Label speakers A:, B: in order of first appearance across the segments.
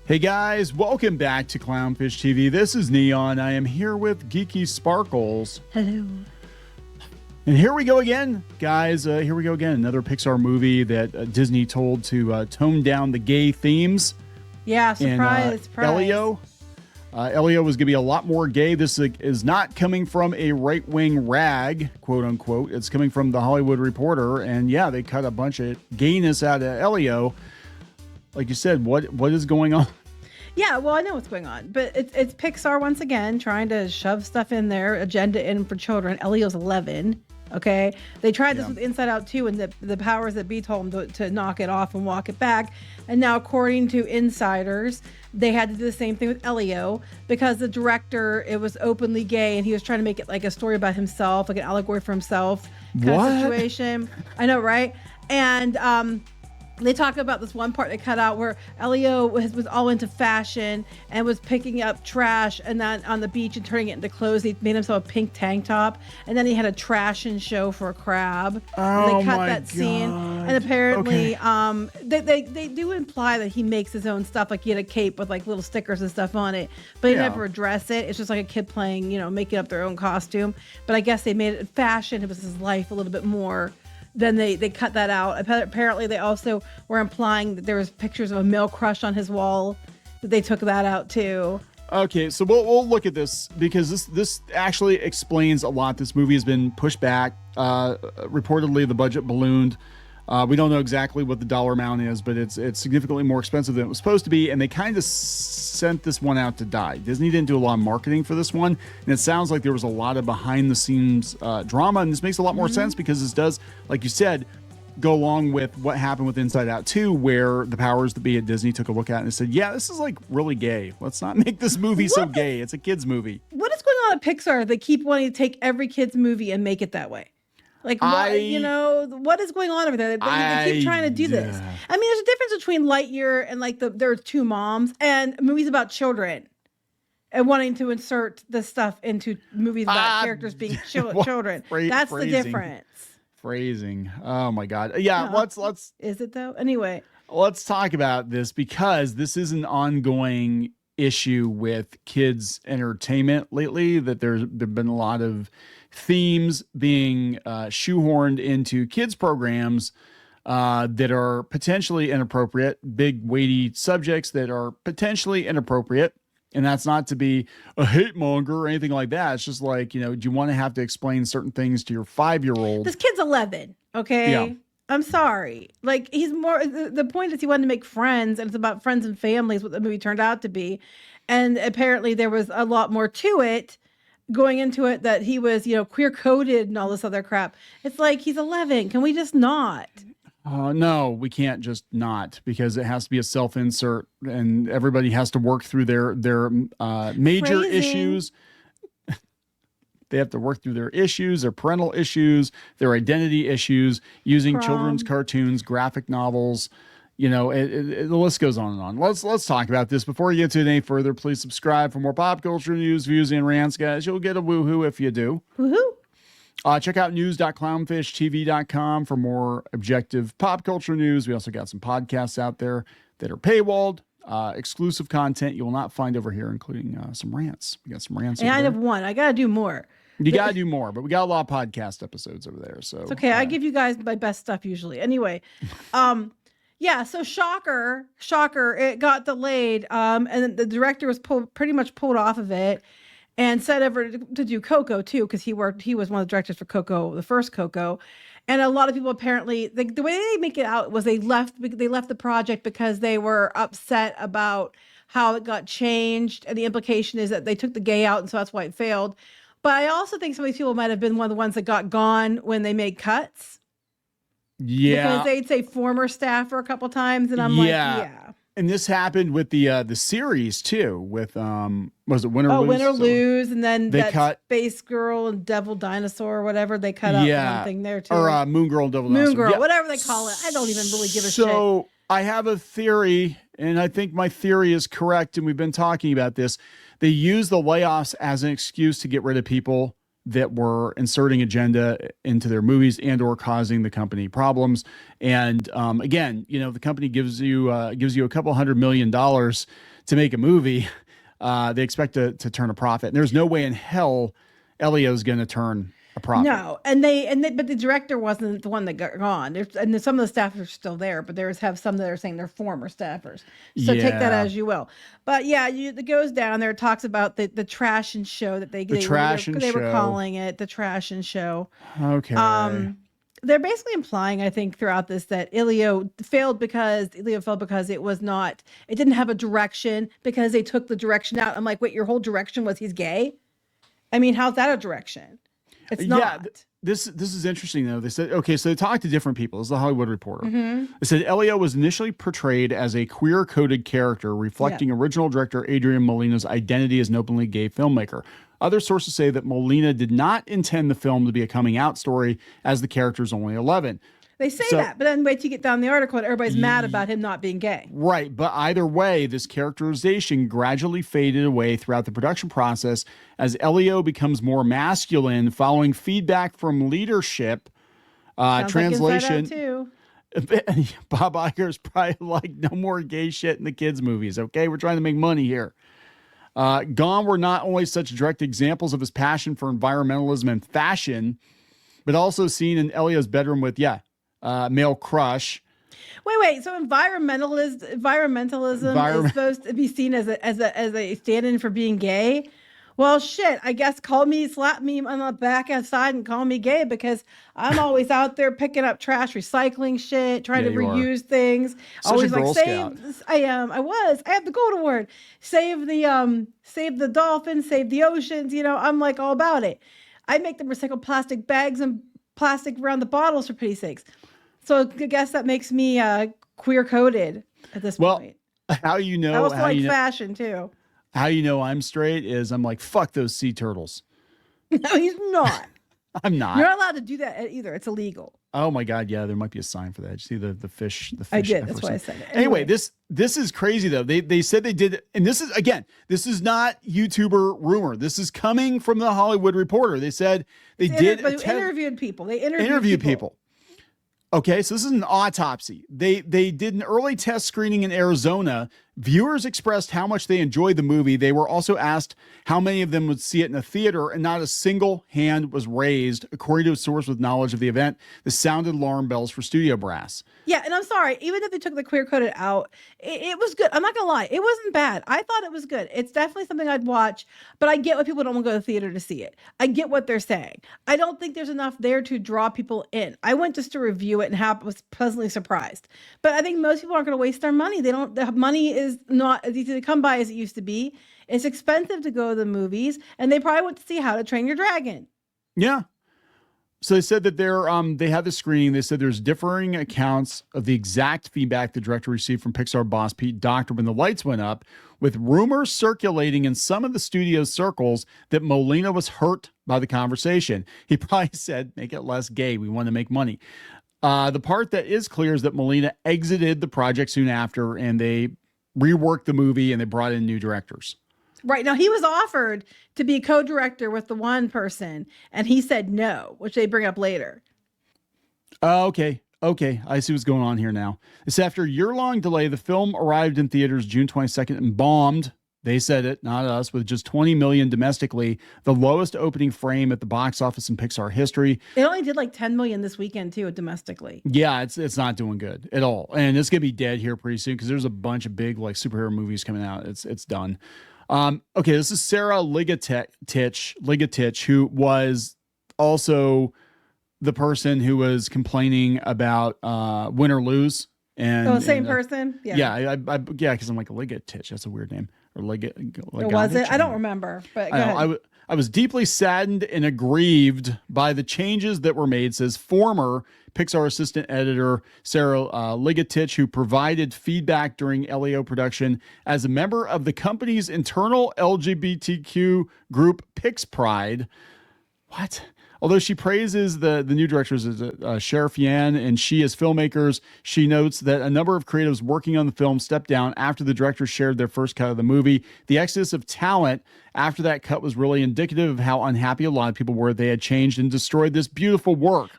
A: Hey guys, welcome back to Clownfish TV. This is Kneon. I am here with Geeky Sparkles.
B: Hello.
A: And here we go again, guys. Here we go again. Another Pixar movie that Disney told to tone down the gay themes.
B: Yeah, surprise,
A: and,
B: surprise.
A: Elio was going to be a lot more gay. This is not coming from a right-wing rag, quote unquote. It's coming from the Hollywood Reporter. And yeah, they cut a bunch of gayness out of Elio. Like you said, what is going on?
B: Yeah, well, I know what's going on, but it's Pixar once again trying to shove stuff in their agenda in for children. Elio's 11. Okay, they tried this with Inside Out 2, and the powers that be told them to knock it off and walk it back. And now, according to insiders, they had to do the same thing with Elio because the director, it was openly gay, and he was trying to make it like a story about himself, like an allegory for himself kind of situation. I know, right? And they talk about this one part they cut out where Elio was all into fashion and was picking up trash and then on the beach and turning it into clothes. He made himself a pink tank top, and then he had a trash and show for a crab. And they cut that scene, and apparently, they do imply that he makes his own stuff. Like he had a cape with like little stickers and stuff on it, but he never addressed it. It's just like a kid playing, making up their own costume. But I guess they made it fashion. It was his life a little bit more. Then they cut that out. Apparently, they also were implying that there was pictures of a male crush on his wall. That they took that out too.
A: Okay, so we'll look at this because this actually explains a lot. This movie has been pushed back. Reportedly, the budget ballooned. We don't know exactly what the dollar amount is, but it's significantly more expensive than it was supposed to be. And they kind of sent this one out to die. Disney didn't do a lot of marketing for this one. And it sounds like there was a lot of behind the scenes drama. And this makes a lot more sense because this does, like you said, go along with what happened with Inside Out 2, where the powers that be at Disney took a look at it and said, yeah, this is like really gay. Let's not make this movie so gay. It's a kid's movie.
B: What is going on at Pixar? They keep wanting to take every kid's movie and make it that way. Like, what is going on over there? They keep trying to do this. I mean, there's a difference between Lightyear and like there are two moms and movies about children and wanting to insert this stuff into movies about characters being children. That's the difference.
A: Phrasing. Oh my God. Yeah. Let's.
B: Is it though? Anyway,
A: let's talk about this because this is an ongoing issue with kids entertainment lately, that there've been a lot of themes being shoehorned into kids programs that are potentially inappropriate, big weighty subjects that are potentially inappropriate. And that's not to be a hate monger or anything like that. It's just like, do you want to have to explain certain things to your 5-year-old?
B: This kid's 11. Okay. Yeah. I'm sorry. Like, he's more, the point is he wanted to make friends, and it's about friends and families, what the movie turned out to be. And apparently there was a lot more to it going into it, that he was, queer coded and all this other crap. It's like, he's 11. Can we just not?
A: No, we can't just not, because it has to be a self-insert and everybody has to work through their major issues. They have to work through their issues, their parental issues, their identity issues, using children's cartoons, graphic novels. The list goes on and on. Let's talk about this. Before you get to it any further, please subscribe for more pop culture news, views, and rants, guys. You'll get a woohoo if you do.
B: Woohoo!
A: Check out news.clownfishtv.com for more objective pop culture news. We also got some podcasts out there that are paywalled. Exclusive content you will not find over here, including some rants. We got some rants.
B: And I have one. I got to do more.
A: You got to do more, but we got a lot of podcast episodes over there. So
B: it's okay. I give you guys my best stuff usually. Anyway, yeah. So shocker, it got delayed. And the director was pretty much pulled off of it, and said ever to do Coco too, because he was one of the directors for Coco, the first Coco. And a lot of people apparently, the way they make it out was they left the project because they were upset about how it got changed, and the implication is that they took the gay out, and so that's why it failed. But I also think some of these people might have been one of the ones that got gone when they made cuts.
A: Yeah.
B: Because they'd say former staffer a couple times, and I'm like, yeah.
A: And this happened with the series too, with was it Win or Lose?
B: Win or Lose, and then
A: they
B: that
A: cut
B: Space Girl and Devil Dinosaur or whatever, they cut out one thing there too.
A: Or Moon Girl and Devil
B: Moon
A: Dinosaur.
B: Girl, whatever they call it. I don't even really give a shit.
A: So I have a theory, and I think my theory is correct, and we've been talking about this. They use the layoffs as an excuse to get rid of people that were inserting agenda into their movies and or causing the company problems. And again, the company gives you a couple $100 million to make a movie. They expect to turn a profit. And there's no way in hell Elio's going to turn a profit.
B: No, but the director wasn't the one that got gone. Some of the staff are still there, but have some that are saying they're former staffers. So take that as you will. But yeah, it goes down there. It talks about the trash and show that they were calling it the trash and show.
A: Okay.
B: They're basically implying, I think, throughout this that Elio failed because it didn't have a direction because they took the direction out. I'm like, wait, your whole direction was he's gay? I mean, how's that a direction? It's not.
A: Yeah, this is interesting though. They said, okay, so they talked to different people. This is the Hollywood Reporter. They said Elio was initially portrayed as a queer-coded character, reflecting original director Adrian Molina's identity as an openly gay filmmaker. Other sources say that Molina did not intend the film to be a coming out story, as the character is only 11.
B: They say that, but then wait till you get down the article and everybody's mad about him not being gay.
A: Right, but either way, this characterization gradually faded away throughout the production process as Elio becomes more masculine following feedback from leadership. Translation.
B: Like too.
A: Bob Iger's probably like, no more gay shit in the kids' movies, okay? We're trying to make money here. Gone were not only such direct examples of his passion for environmentalism and fashion, but also seen in Elio's bedroom with, male crush.
B: Wait. So environmentalism is supposed to be seen as a stand-in for being gay? Well, shit. I guess slap me on the back outside and call me gay because I'm always out there picking up trash, recycling shit, trying to reuse things.
A: Such
B: always
A: a Girl Scout.
B: I have the golden word. Save the dolphins, save the oceans. I'm like all about it. I make them recycle plastic bags and plastic around the bottles for pity's sakes. So I guess that makes me queer coded at this point.
A: How you know?
B: I also like fashion too.
A: How you know I'm straight is I'm like, fuck those sea turtles.
B: No, he's not.
A: I'm not.
B: You're not allowed to do that either. It's illegal.
A: Oh my God, yeah, there might be a sign for that. Did you see the fish? The fish.
B: I did. That's why I said it.
A: Anyway, this is crazy though. They said they did, and this is not YouTuber rumor. This is coming from the Hollywood Reporter. They said they
B: interviewed people. They interviewed people.
A: Okay, so this is an autopsy. They did an early test screening in Arizona. Viewers expressed how much they enjoyed the movie. They were also asked how many of them would see it in a theater, and not a single hand was raised, according to a source with knowledge of the event. This sounded alarm bells for studio brass.
B: Yeah, and I'm sorry, even if they took the queer coded out, it was good. I'm not gonna lie, it wasn't bad. I thought it was good. It's definitely something I'd watch, but I get why people don't want to go to the theater to see it. I get what they're saying. I don't think there's enough there to draw people in. I went just to review it and was pleasantly surprised. But I think most people aren't going to waste their money. The money is not as easy to come by as it used to be. It's expensive to go to the movies, and they probably went to see How to Train Your Dragon.
A: Yeah. So they said that they had the screening. They said there's differing accounts of the exact feedback the director received from Pixar boss Pete Docter when the lights went up, with rumors circulating in some of the studio's circles that Molina was hurt by the conversation. He probably said, make it less gay. We want to make money. The part that is clear is that Molina exited the project soon after, and they reworked the movie and they brought in new directors.
B: Right. Now, he was offered to be co-director with the one person, and he said no, which they bring up later.
A: Okay. I see what's going on here now. It's after a year-long delay, the film arrived in theaters June 22nd and bombed. They said it, not us, with just 20 million domestically, the lowest opening frame at the box office in Pixar history.
B: It only did like 10 million this weekend too, domestically.
A: Yeah, it's not doing good at all. And it's going to be dead here pretty soon because there's a bunch of big like superhero movies coming out. It's done. Okay, this is Sarah Ligatich, who was also the person who was complaining about Win or Lose. And
B: same person?
A: Yeah, because I'm like, Ligatich, that's a weird name. Or
B: was it? I don't remember, but go ahead.
A: I was deeply saddened and aggrieved by the changes that were made, says former Pixar assistant editor Sarah Ligatich, who provided feedback during Elio production as a member of the company's internal LGBTQ group, Pix Pride. What? Although she praises the new directors as Sheriff Yan and she as filmmakers, she notes that a number of creatives working on the film stepped down after the directors shared their first cut of the movie. The exodus of talent after that cut was really indicative of how unhappy a lot of people were. They had changed and destroyed this beautiful work.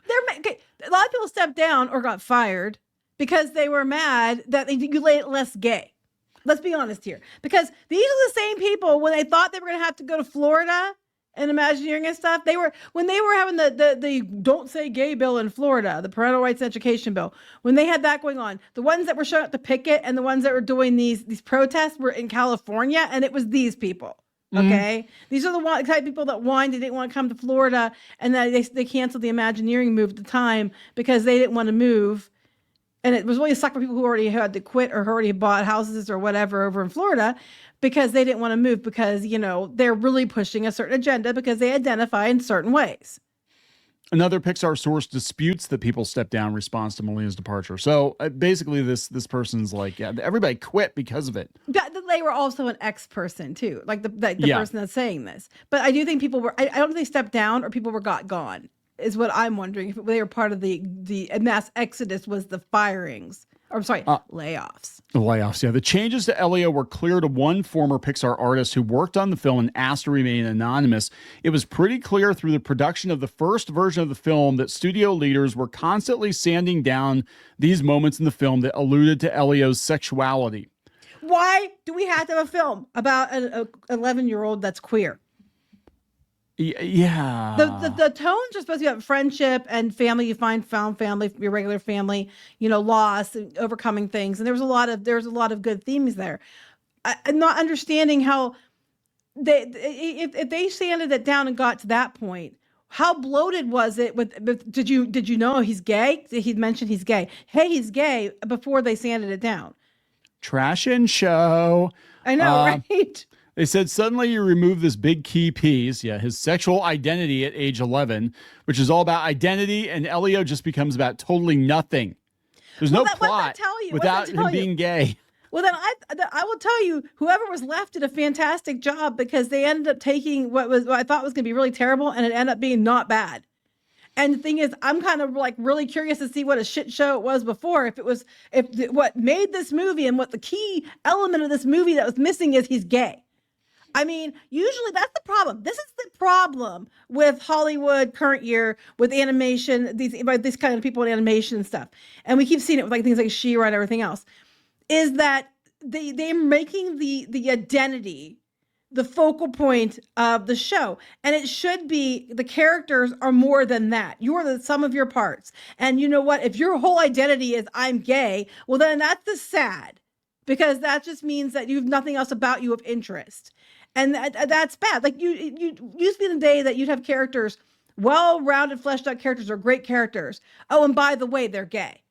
B: A lot of people stepped down or got fired because they were mad that you made it less gay. Let's be honest here. Because these are the same people when they thought they were going to have to go to Florida and Imagineering and stuff. When they were having the Don't Say Gay bill in Florida, the Parental Rights Education bill, when they had that going on, the ones that were showing up to picket and the ones that were doing these protests were in California, and it was these people. Okay, these are the type of people that whined they didn't want to come to Florida, and that they canceled the Imagineering move at the time because they didn't want to move. And it was really a suck for people who already had to quit or who already bought houses or whatever over in Florida because they didn't want to move because, they're really pushing a certain agenda because they identify in certain ways.
A: Another Pixar source disputes that people stepped down in response to Melina's departure. So basically this person's like, yeah, everybody quit because of it.
B: They were also an ex-person too, like the person that's saying this. But I do think people were, I don't think they stepped down or people got gone is what I'm wondering. If they were part of the mass exodus was the firings. Layoffs.
A: Layoffs, yeah. The changes to Elio were clear to one former Pixar artist who worked on the film and asked to remain anonymous. It was pretty clear through the production of the first version of the film that studio leaders were constantly sanding down these moments in the film that alluded to Elio's sexuality.
B: Why do we have to have a film about an 11-year-old that's queer?
A: Yeah.
B: The tones are supposed to be about friendship and family. You found family, your regular family, loss and overcoming things. And there's a lot of good themes there. I'm not understanding how if they sanded it down and got to that point, how bloated was it did you know he's gay? He mentioned he's gay. Hey, he's gay before they sanded it down.
A: Trash and show.
B: I know, right?
A: They said suddenly you remove this big key piece, his sexual identity at age 11, which is all about identity, and Elio just becomes about totally nothing. There's no plot without him being gay.
B: Well, then I will tell you, whoever was left did a fantastic job because they ended up taking what I thought was going to be really terrible, and it ended up being not bad. And the thing is, I'm kind of like really curious to see what a shit show it was before. If what made this movie and what the key element of this movie that was missing is he's gay. I mean, usually that's the problem. This is the problem with Hollywood current year with animation, these kind of people in animation and stuff. And we keep seeing it with like things like She-Ra and everything else, is that they're making the identity the focal point of the show. And it should be the characters are more than that. You are the sum of your parts. And you know what? If your whole identity is I'm gay, well, then that's the sad because that just means that you have nothing else about you of interest. And that's bad. Like you used to be in the day that you'd have characters, well-rounded, fleshed-out characters or great characters. Oh, and by the way, they're gay.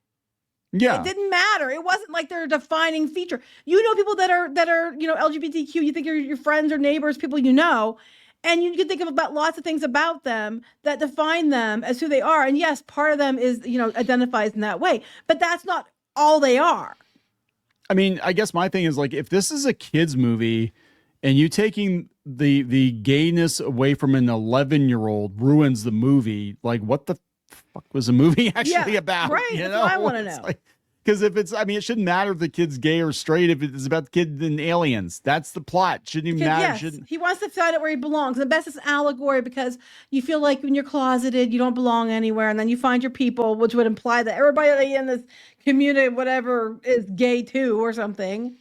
A: Yeah.
B: It didn't matter. It wasn't like they're a defining feature. You know people that are LGBTQ, you think are your friends or neighbors, people and you can think of about lots of things about them that define them as who they are. And yes, part of them is, identifies in that way, but that's not all they are.
A: I mean, I guess my thing is like, if this is a kid's movie, and you taking the gayness away from an 11-year-old ruins the movie. Like, what the fuck was the movie actually about?
B: Right. That's what I want to know.
A: Because it shouldn't matter if the kid's gay or straight. If it's about the kid and aliens, that's the plot. Shouldn't even matter.
B: Yes, he wants to find out where he belongs. The best is allegory because you feel like when you're closeted, you don't belong anywhere, and then you find your people, which would imply that everybody in this community, whatever, is gay too or something.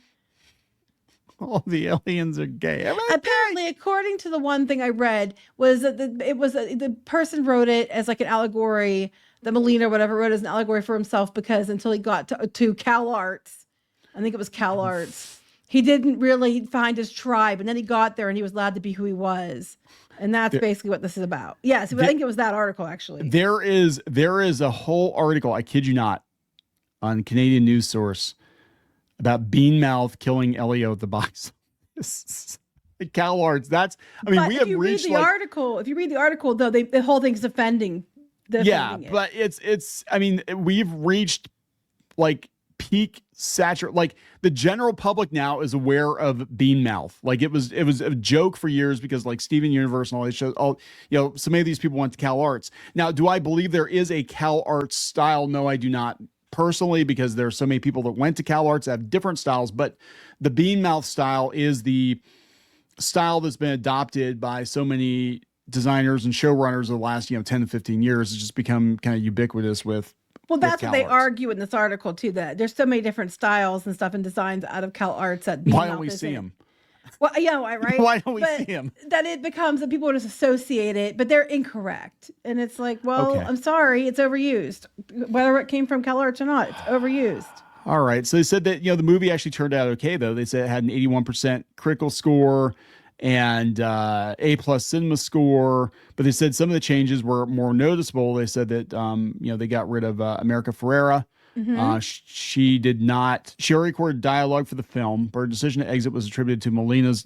A: All the aliens are gay.
B: Apparently, according to the one thing I read, was that the person wrote it as like an allegory. The Melina or whatever wrote it as an allegory for himself because until he got to CalArts, I think it was CalArts, he didn't really find his tribe, and then he got there and he was allowed to be who he was, and that's basically what this is about. Yes, I think it was that article actually.
A: There is a whole article, I kid you not, on Canadian news source about Beanmouth killing Elio at the box. CalArts. We have reached
B: the article. If you read the article, though, the whole thing's offending.
A: But it's. We've reached like peak saturate. Like the general public now is aware of Bean Mouth. Like it was a joke for years because like Steven Universe and all these shows, so many of these people went to CalArts. Now, do I believe there is a CalArts style? No, I do not personally, because there are so many people that went to CalArts that have different styles, but the Bean Mouth style is the style that's been adopted by so many designers and showrunners of the last 10 to 15 years. It's just become kind of ubiquitous with
B: that's what they
A: CalArts.
B: argue in this article too, that there's so many different styles and stuff and designs out of CalArts that
A: why don't we see them?
B: Well, right?
A: Why don't we see them?
B: That it becomes that people would just associate it, but they're incorrect. And it's like, well,
A: Okay.
B: I'm sorry, it's overused. Whether it came from CalArts or not, it's overused.
A: All right. So they said that, the movie actually turned out okay, though. They said it had an 81% critical score and A+ cinema score. But they said some of the changes were more noticeable. They said that, they got rid of America Ferrera. She already recorded dialogue for the she her decision to exit was attributed to Melina's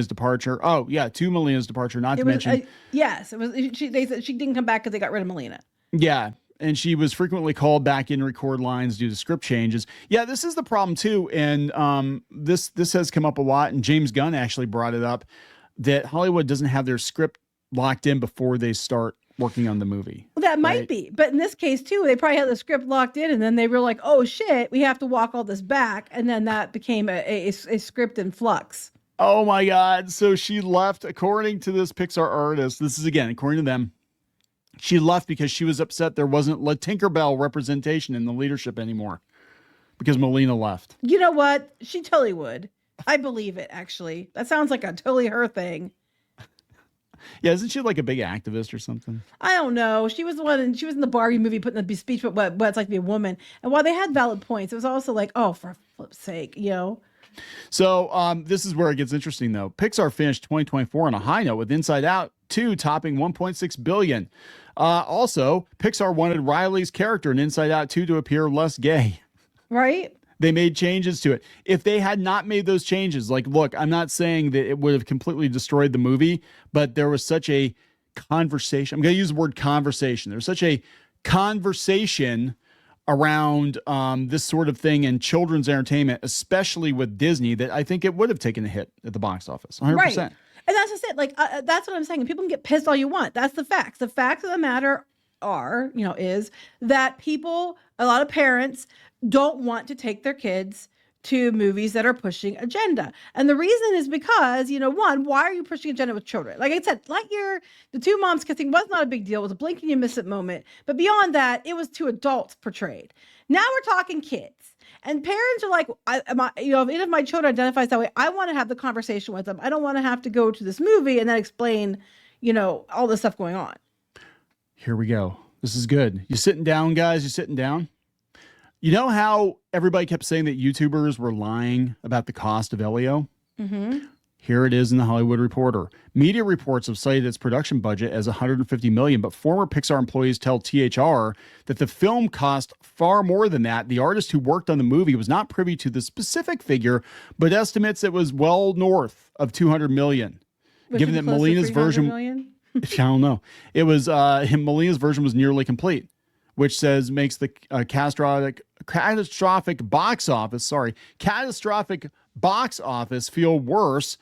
A: departure. Oh, yeah, to Melina's departure, not to mention.
B: Yes, it was. They said she didn't come back because they got rid of Melina.
A: Yeah. And she was frequently called back in to record lines due to script changes. Yeah, this is the problem too. And this has come up a lot. And James Gunn actually brought it up that Hollywood doesn't have their script locked in before they start working on the movie.
B: Well, that might be. But in this case too, they probably had the script locked in and then they were like, oh shit, we have to walk all this back. And then that became a script in flux.
A: Oh my God. So she left, according to this Pixar artist. This is again, according to them. She left because she was upset there wasn't La Tinkerbell representation in the leadership anymore because Melina left.
B: You know what? She totally would. I believe it, actually. That sounds like a totally her thing.
A: Yeah, isn't she like a big activist or something?
B: I don't know. She was in the Barbie movie putting the speech about what it's like to be a woman. And while they had valid points, it was also like, oh, for flip's sake,
A: So this is where it gets interesting, though. Pixar finished 2024 on a high note with Inside Out 2 topping $1.6 billion. Also, Pixar wanted Riley's character in Inside Out 2 to appear less gay.
B: Right?
A: They made changes to it. If they had not made those changes, like, look, I'm not saying that it would have completely destroyed the movie, but there was such a conversation. I'm going to use the word conversation. There's such a conversation around this sort of thing in children's entertainment, especially with Disney, that I think it would have taken a hit at the box office. 100%.
B: Right. And that's just it. Like, that's what I'm saying. People can get pissed all you want. That's the facts. The facts of the matter are, is that a lot of parents don't want to take their kids to movies that are pushing agenda. And the reason is because, one, why are you pushing agenda with children? Like I said, Lightyear, the two moms kissing was not a big deal. It was a blink and you miss it moment. But beyond that, it was two adults portrayed. Now we're talking kids. And parents are like, if my children identifies that way, I want to have the conversation with them. I don't want to have to go to this movie and then explain, all this stuff going on.
A: Here we go. This is good. You sitting down, guys? You sitting down? You know how everybody kept saying that YouTubers were lying about the cost of Elio?
B: Mm-hmm.
A: Here it is in the Hollywood Reporter. Media reports have cited its production budget as $150 million, but former Pixar employees tell THR that the film cost far more than that. The artist who worked on the movie was not privy to the specific figure, but estimates it was well north of $200 million. Given that Melina's version, I don't know, it was Melina's version was nearly complete, which says makes the catastrophic box office feel worse.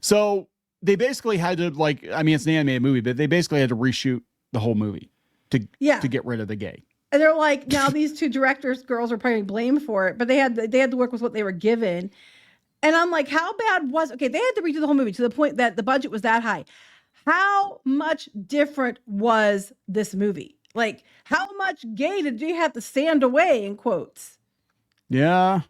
A: So they basically had to it's an animated movie, but they basically had to reshoot the whole movie to get rid of the gay.
B: And they're like, now these two girls are probably blamed for it, but they had to work with what they were given. And I'm like, how bad was, okay, they had to redo the whole movie to the point that the budget was that high. How much different was this movie? Like, how much gay did you have to sand away, in quotes?
A: Yeah.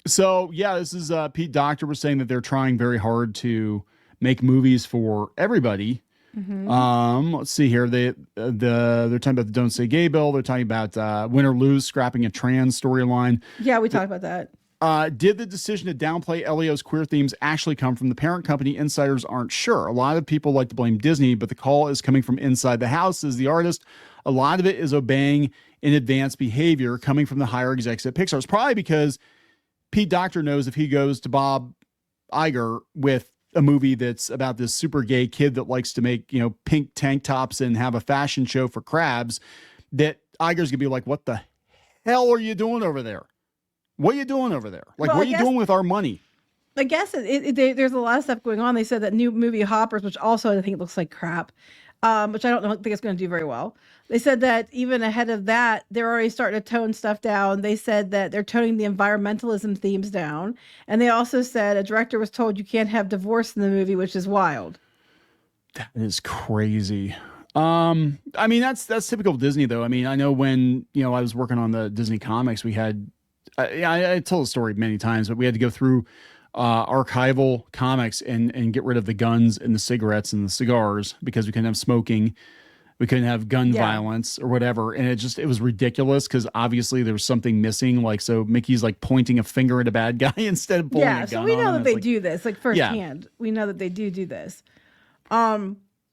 A: So yeah, this is Pete Docter was saying that they're trying very hard to make movies for everybody.
B: Mm-hmm.
A: Let's see here. They're talking about the Don't Say Gay bill. They're talking about Win or Lose, scrapping a trans storyline.
B: Yeah, we talked about that.
A: Did the decision to downplay Elio's queer themes actually come from the parent company? Insiders aren't sure. A lot of people like to blame Disney, but the call is coming from inside the house, says the artist. A lot of it is obeying in advanced behavior coming from the higher execs at Pixar. It's probably because Pete Docter knows if he goes to Bob Iger with a movie that's about this super gay kid that likes to make, pink tank tops and have a fashion show for crabs, that Iger's gonna be like, what the hell are you doing over there? What are you doing over there? Like,
B: Well,
A: what are you doing with our money?
B: I guess there's a lot of stuff going on. They said that new movie Hoppers, which also I think it looks like crap, which I don't think it's going to do very well. They said that even ahead of that, they're already starting to tone stuff down. They said that they're toning the environmentalism themes down. And they also said a director was told you can't have divorce in the movie, which is wild.
A: That is crazy. I mean, that's typical of Disney, though. I mean, I know when, I was working on the Disney comics, we had, I told the story many times, but we had to go through archival comics and get rid of the guns and the cigarettes and the cigars because we couldn't have smoking. We couldn't have gun violence or whatever. And it was ridiculous because obviously there was something missing. Like, so Mickey's like pointing a finger at a bad guy instead of pulling a gun.
B: So we know that they do this like firsthand.
A: Yeah.
B: We know that they do this.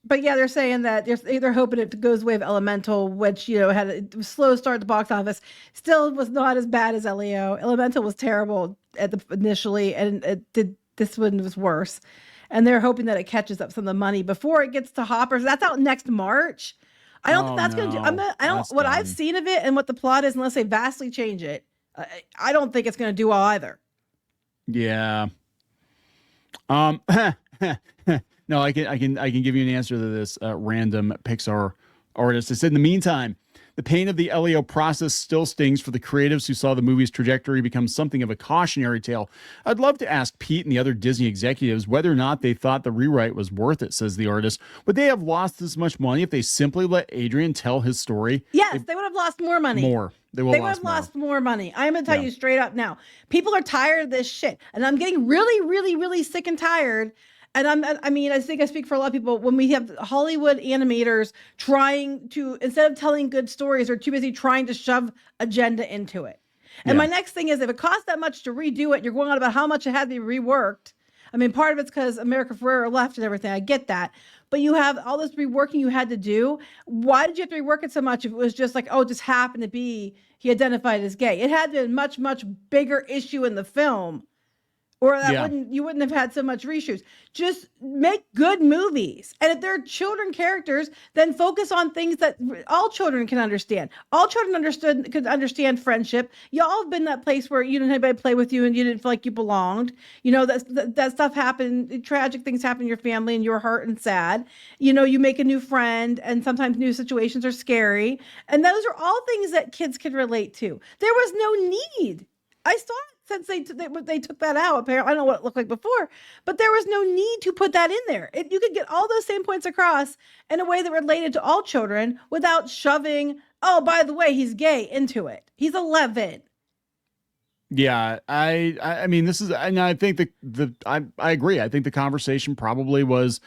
B: But yeah, they're saying that they're hoping it goes the way of Elemental, which, had a slow start at the box office. Still was not as bad as Elio. Elemental was terrible initially, and this one was worse. And they're hoping that it catches up some of the money before it gets to Hoppers. That's out next March. I don't think that's going to do. I've seen of it and what the plot is, unless they vastly change it, I don't think it's going to do well either.
A: Yeah. No, I can give you an answer to this random Pixar artist. It said, in the meantime, the pain of the Elio process still stings for the creatives who saw the movie's trajectory become something of a cautionary tale. I'd love to ask Pete and the other Disney executives whether or not they thought the rewrite was worth it, says the artist. Would they have lost this much money if they simply let Adrian tell his story?
B: Yes, they would have lost more money.
A: They would have lost
B: more money. I'm going to tell you straight up now. People are tired of this shit. And I'm getting really, really, really sick and tired. And I think I speak for a lot of people when we have Hollywood animators trying to, instead of telling good stories, are too busy trying to shove agenda into it. And my next thing is, if it costs that much to redo it, you're going on about how much it had to be reworked. I mean, part of it's because America Ferrera left and everything. I get that. But you have all this reworking you had to do. Why did you have to rework it so much if it was just like, oh, it just happened to be he identified as gay? It had to be a much, much bigger issue in the film. Or you wouldn't have had so much reshoots. Just make good movies. And if they're children characters, then focus on things that all children can understand. All children could understand friendship. Y'all have been that place where you didn't have anybody play with you and you didn't feel like you belonged. That stuff happened. Tragic things happen in your family and you're hurt and sad. You make a new friend and sometimes new situations are scary. And those are all things that kids can relate to. There was no need. I saw it since they took that out. Apparently, I don't know what it looked like before, but there was no need to put that in there. You could get all those same points across in a way that related to all children without shoving, oh, by the way, he's gay into it. He's 11.
A: Yeah, I mean, this is, and I think I agree. I think the conversation probably was,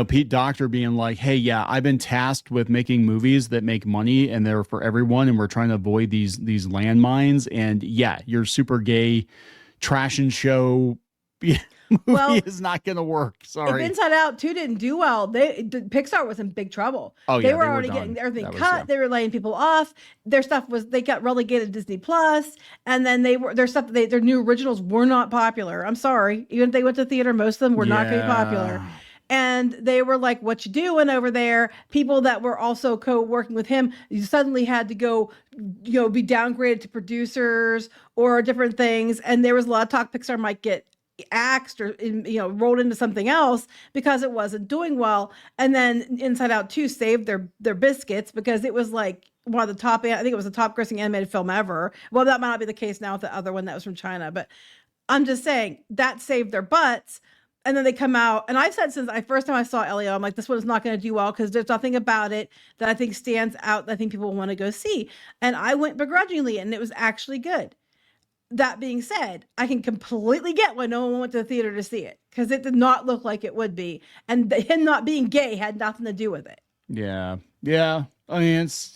A: Pete Docter being like, hey, yeah, I've been tasked with making movies that make money and they're for everyone. And we're trying to avoid these landmines. And yeah, your super gay trash and show movie is not going to work. Sorry.
B: If Inside Out 2 didn't do well, Pixar was in big trouble.
A: Oh,
B: they were already getting everything cut. They were laying people off. Their stuff they got relegated to Disney Plus. And then their new originals were not popular. I'm sorry. Even if they went to theater, most of them were not going to be popular. And they were like, what you doing over there? People that were also co-working with him, you suddenly had to go, be downgraded to producers or different things. And there was a lot of talk Pixar might get axed or, rolled into something else because it wasn't doing well. And then Inside Out 2 saved their biscuits because it was like one of the top, I think it was the top grossing animated film ever. Well, that might not be the case now with the other one that was from China, but I'm just saying that saved their butts. And then they come out, and I've said since first time I saw Elio, I'm like, this one is not going to do well because there's nothing about it that I think stands out that I think people want to go see. And I went begrudgingly, and it was actually good. That being said, I can completely get why no one went to the theater to see it because it did not look like it would be. And him not being gay had nothing to do with it.
A: Yeah. Yeah. I mean, it's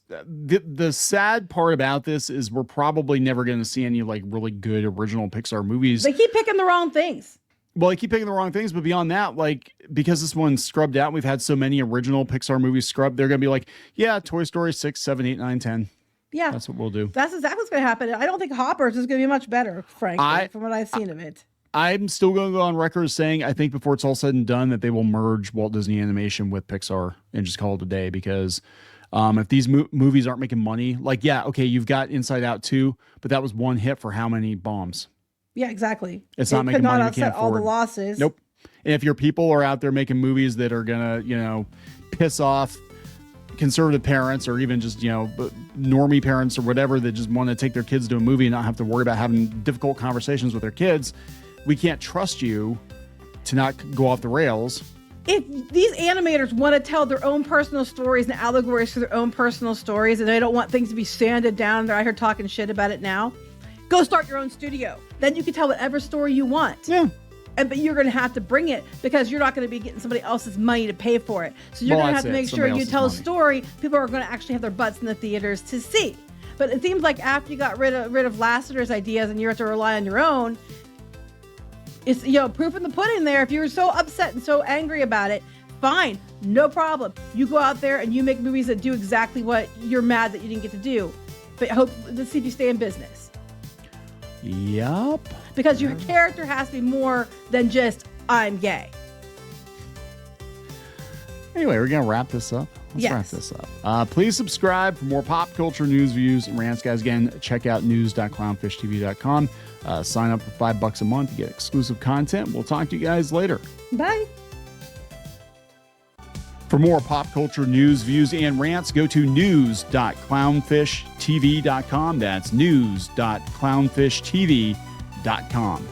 A: the sad part about this is we're probably never going to see any like really good original Pixar movies.
B: They keep picking the wrong things.
A: Well, I keep picking the wrong things, but beyond that, like, because this one's scrubbed out, we've had so many original Pixar movies scrubbed, they're going to be like, yeah, Toy Story 6, 7, 8, 9, 10.
B: Yeah.
A: That's what we'll do.
B: That's exactly what's going to happen. I don't think Hoppers is going to be much better, frankly, from what I've seen of it.
A: I'm still going to go on record as saying, I think before it's all said and done, that they will merge Walt Disney Animation with Pixar and just call it a day because If these movies aren't making money, like, yeah, okay, you've got Inside Out 2, but that was one hit for how many bombs?
B: Yeah, exactly.
A: It's not making money. You can't
B: all the
A: afford.
B: losses.
A: Nope. And if your people are out there making movies that are gonna, piss off conservative parents or even just, normie parents or whatever that just want to take their kids to a movie and not have to worry about having difficult conversations with their kids, we can't trust you to not go off the rails.
B: If these animators want to tell their own personal stories and allegories for their own personal stories, and they don't want things to be sanded down, they're out here talking shit about it now, go start your own studio. Then you can tell whatever story you want.
A: Yeah.
B: But you're going to have to bring it because you're not going to be getting somebody else's money to pay for it. So you're going to have to make sure you tell a story people are going to actually have their butts in the theaters to see. But it seems like after you got rid of Lasseter's ideas and you have to rely on your own, it's, proof in the pudding there. If you're so upset and so angry about it, fine, no problem. You go out there and you make movies that do exactly what you're mad that you didn't get to do. But let's see if you stay in business.
A: Yup.
B: Because your character has to be more than just, I'm gay.
A: Anyway, we're going to wrap this up. Let's wrap this up. Please subscribe for more pop culture news, views, and rants. Guys, again, check out news.clownshishtv.com. Sign up for $5 a month to get exclusive content. We'll talk to you guys later.
B: Bye.
A: For more pop culture news, views, and rants, go to news.clownfishtv.com. That's news.clownfishtv.com.